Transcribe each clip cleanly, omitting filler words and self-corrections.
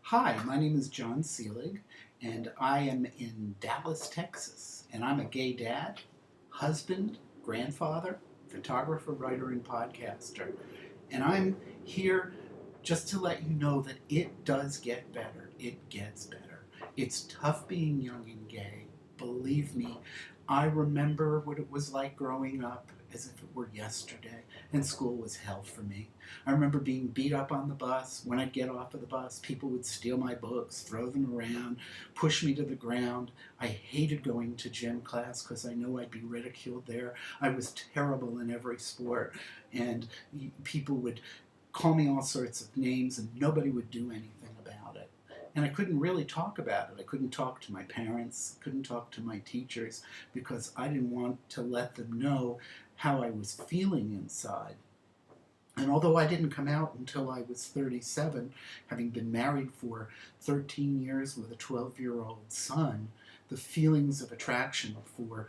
Hi, my name is John Selig, and I am in Dallas, Texas. And I'm a gay dad, husband, grandfather, photographer, writer, and podcaster. And I'm here just to let you know that it does get better. It gets better. It's tough being young and gay. Believe me, I remember what it was like growing up as if it were yesterday, and school was hell for me. I remember being beat up on the bus. When I'd get off of the bus, people would steal my books, throw them around, push me to the ground. I hated going to gym class because I knew I'd be ridiculed there. I was terrible in every sport, and people would call me all sorts of names, and nobody would do anything about it. And I couldn't really talk about it. I couldn't talk to my parents, couldn't talk to my teachers, because I didn't want to let them know how I was feeling inside. And although I didn't come out until I was 37, having been married for 13 years with a 12-year-old son, the feelings of attraction for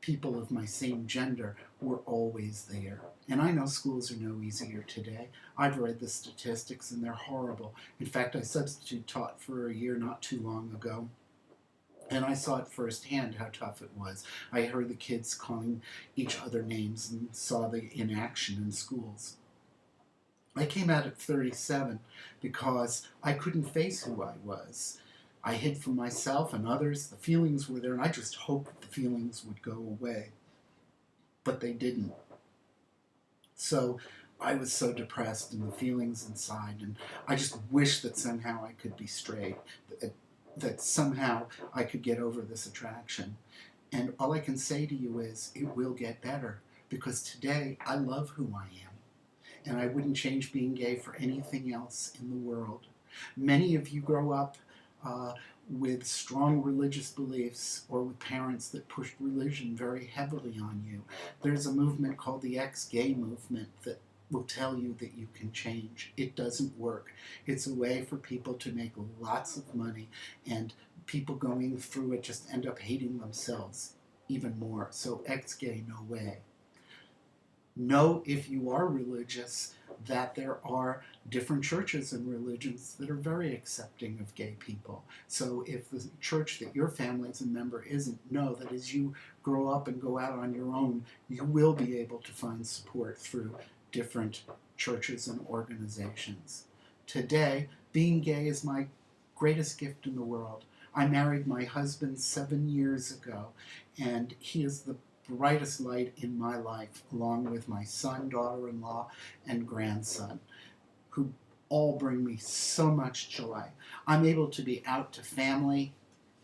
people of my same gender were always there. And I know schools are no easier today. I've read the statistics and they're horrible. In fact, I substitute taught for a year not too long ago. And I saw it firsthand how tough it was. I heard the kids calling each other names and saw the inaction in schools. I came out at 37 because I couldn't face who I was. I hid from myself and others. The feelings were there, and I just hoped the feelings would go away. But they didn't. So I was so depressed, and the feelings inside, and I just wished that somehow I could be straight, that somehow I could get over this attraction. And all I can say to you is, it will get better, because today I love who I am. And I wouldn't change being gay for anything else in the world. Many of you grow up with strong religious beliefs or with parents that pushed religion very heavily on you. There's a movement called the ex-gay movement that will tell you that you can change. It doesn't work. It's a way for people to make lots of money, and people going through it just end up hating themselves even more. So ex-gay, no way. Know, if you are religious, that there are different churches and religions that are very accepting of gay people. So if the church that your family is a member isn't, know that as you grow up and go out on your own, you will be able to find support through different churches and organizations. Today, being gay is my greatest gift in the world. I married my husband 7 years ago, and he is the brightest light in my life, along with my son, daughter-in-law, and grandson, who all bring me so much joy. I'm able to be out to family,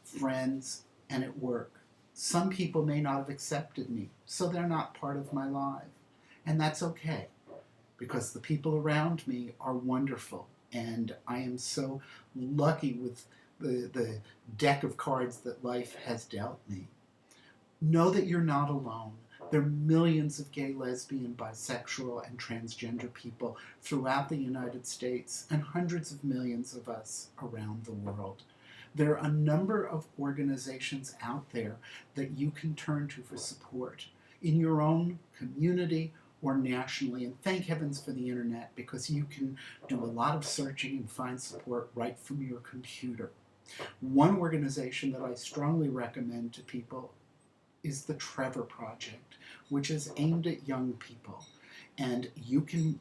friends, and at work. Some people may not have accepted me, so they're not part of my life. And that's okay, because the people around me are wonderful, and I am so lucky with the deck of cards that life has dealt me. Know that you're not alone. There are millions of gay, lesbian, bisexual, and transgender people throughout the United States, and hundreds of millions of us around the world. There are a number of organizations out there that you can turn to for support in your own community or nationally. And thank heavens for the internet, because you can do a lot of searching and find support right from your computer. One organization that I strongly recommend to people is the Trevor Project, which is aimed at young people. And you can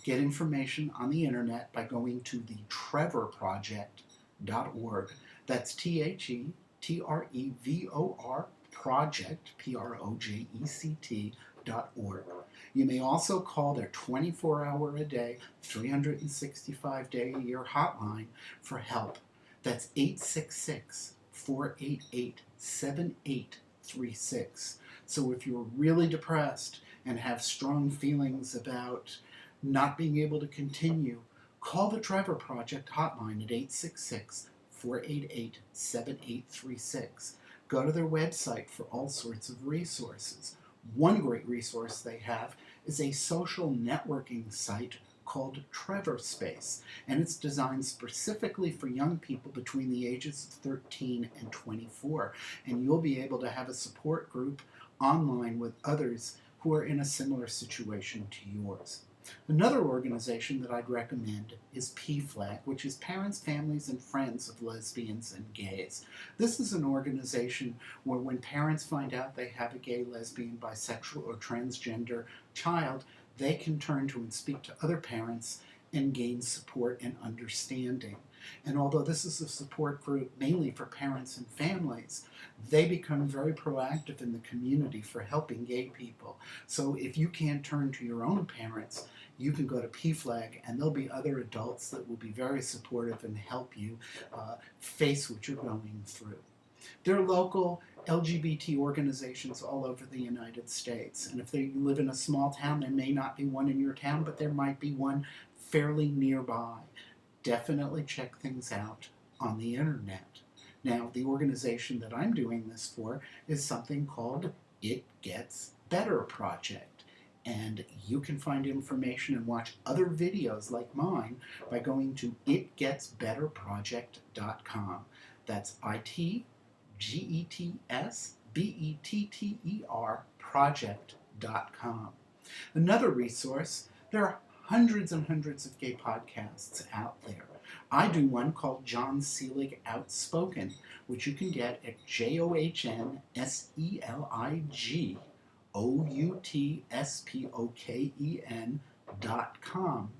get information on the internet by going to the trevorproject.org. That's TheTrevor project, project.org. You may also call their 24-hour-a-day, 365-day-a-year hotline for help. That's 866-488-7836. So if you're really depressed and have strong feelings about not being able to continue, call the Trevor Project hotline at 866-488-7836. Go to their website for all sorts of resources. One great resource they have is a social networking site called Trevor Space, and it's designed specifically for young people between the ages of 13 and 24. And you'll be able to have a support group online with others who are in a similar situation to yours. Another organization that I'd recommend is PFLAG, which is Parents, Families, and Friends of Lesbians and Gays. This is an organization where when parents find out they have a gay, lesbian, bisexual, or transgender child, they can turn to and speak to other parents and gain support and understanding. And although this is a support group mainly for parents and families, they become very proactive in the community for helping gay people. So if you can't turn to your own parents, you can go to PFLAG, and there'll be other adults that will be very supportive and help you face what you're going through. There are local LGBT organizations all over the United States, and if you live in a small town, there may not be one in your town, but there might be one fairly nearby. Definitely check things out on the internet. Now, the organization that I'm doing this for is something called It Gets Better Project. And you can find information and watch other videos like mine by going to itgetsbetterproject.com. That's ITGETSBETTER project.com. Another resource, there are hundreds and hundreds of gay podcasts out there. I do one called John Selig Outspoken, which you can get at JohnSeligOutspoken.com.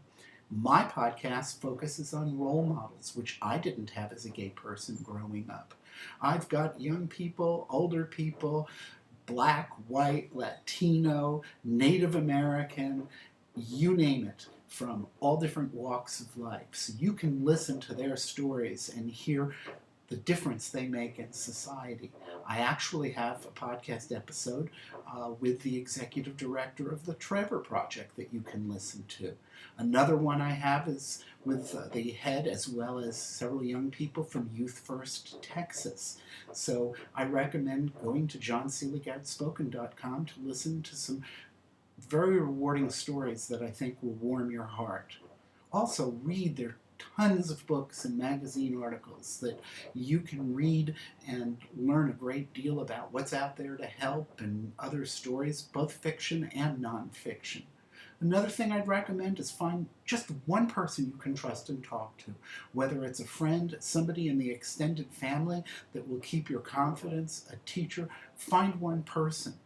My podcast focuses on role models, which I didn't have as a gay person growing up. I've got young people, older people, black, white, Latino, Native American, you name it, from all different walks of life. So you can listen to their stories and hear the difference they make in society. I actually have a podcast episode with the executive director of the Trevor Project that you can listen to. Another one I have is with the head as well as several young people from Youth First Texas. So I recommend going to johnseligovtspoken.com to listen to some very rewarding stories that I think will warm your heart. Also, read their tons of books and magazine articles that you can read and learn a great deal about what's out there to help, and other stories, both fiction and nonfiction. Another thing I'd recommend is find just one person you can trust and talk to, whether it's a friend, somebody in the extended family that will keep your confidence, a teacher. Find one person.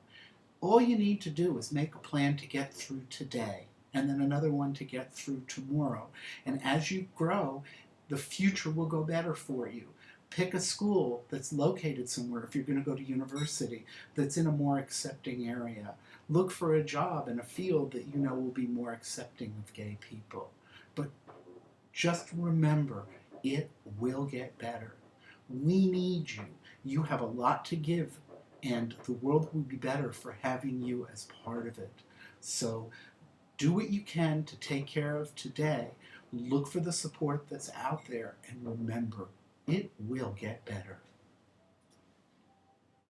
All you need to do is make a plan to get through today, and then another one to get through tomorrow. And as you grow, the future will go better for you. Pick a school that's located somewhere, if you're going to go to university, that's in a more accepting area. Look for a job in a field that you know will be more accepting of gay people. But just remember, it will get better. We need you. You have a lot to give, and the world will be better for having you as part of it. So do what you can to take care of today. Look for the support that's out there, and remember, it will get better.